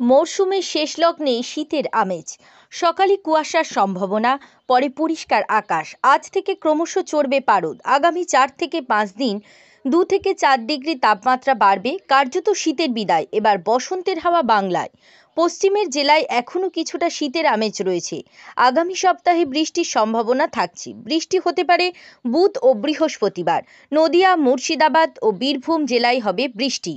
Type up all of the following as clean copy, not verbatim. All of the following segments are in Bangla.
মরশুমের শেষ লগ্নে শীতের আমেজ। সকালে কুয়াশার সম্ভাবনা, পরে পরিষ্কার আকাশ। আজ থেকে ক্রমশ চড়বে পারদ। আগামী 4 থেকে 5 দিন 2 থেকে 4 ডিগ্রি তাপমাত্রা বাড়বে। কার্যত শীতের বিদায়। এবার বসন্তের হাওয়া বাংলায়। পশ্চিমের জেলায় এখনও কিছুটা শীতের আমেজ রয়েছে। আগামী সপ্তাহে বৃষ্টির সম্ভাবনা থাকছে। বৃষ্টি হতে পারে বুধ ও বৃহস্পতিবার। নদিয়া, মুর্শিদাবাদ ও বীরভূম জেলায় হবে বৃষ্টি।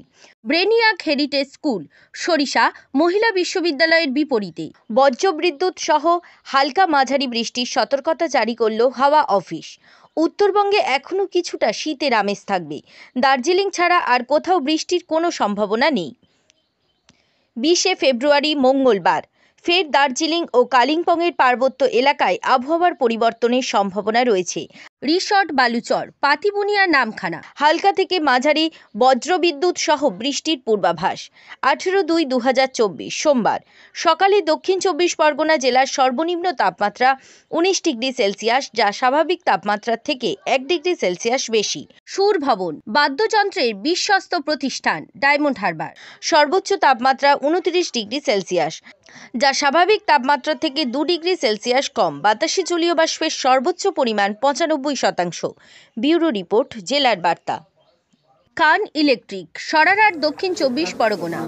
ব্রেনিয়াক হেরিটেজ স্কুল, সরিষা মহিলা বিশ্ববিদ্যালয়ের বিপরীতে বজ্রবিদ্যুৎ সহ হালকা মাঝারি বৃষ্টির সতর্কতা জারি করল হাওয়া অফিস। উত্তরবঙ্গে এখনও কিছুটা শীতের আমেজ থাকবে। দার্জিলিং ছাড়া আর কোথাও বৃষ্টির কোনো সম্ভাবনা নেই। 20 ফেব্রুয়ারি মঙ্গলবার ফের দার্জিলিং ও কালিম্পংয়ের পার্বত্য এলাকায় আবহাওয়ার পরিবর্তনের সম্ভাবনা রয়েছে। রিসর্ট বালুচর, পাতিবুনিয়া, নামখানা হালকা থেকে মাঝারি বজ্রবিদ্যুৎ সহ বৃষ্টির পূর্বাভাস। 18/2/2024 সোমবার সকালে দক্ষিণ 24 পরগনা জেলার সর্বনিম্ন তাপমাত্রা 19 ডিগ্রি সেলসিয়াস, যা স্বাভাবিক তাপমাত্রার থেকে 1 ডিগ্রি সেলসিয়াস বেশি। সুর ভবন বাদ্যযন্ত্রের বিশ্বস্ত প্রতিষ্ঠান, ডায়মন্ড হারবার। সর্বোচ্চ তাপমাত্রা 29 ডিগ্রি সেলসিয়াস, যা স্বাভাবিক তাপমাত্রা থেকে 2 ডিগ্রি সেলসিয়াস কম। বাতাসে জলীয় বাষ্পের সর্বোচ্চ পরিমাণ 95%। ব্যুরো রিপোর্ট, জেলার বার্তা। কান ইলেকট্রিক, সরারহাট, দক্ষিণ 24 পরগনা।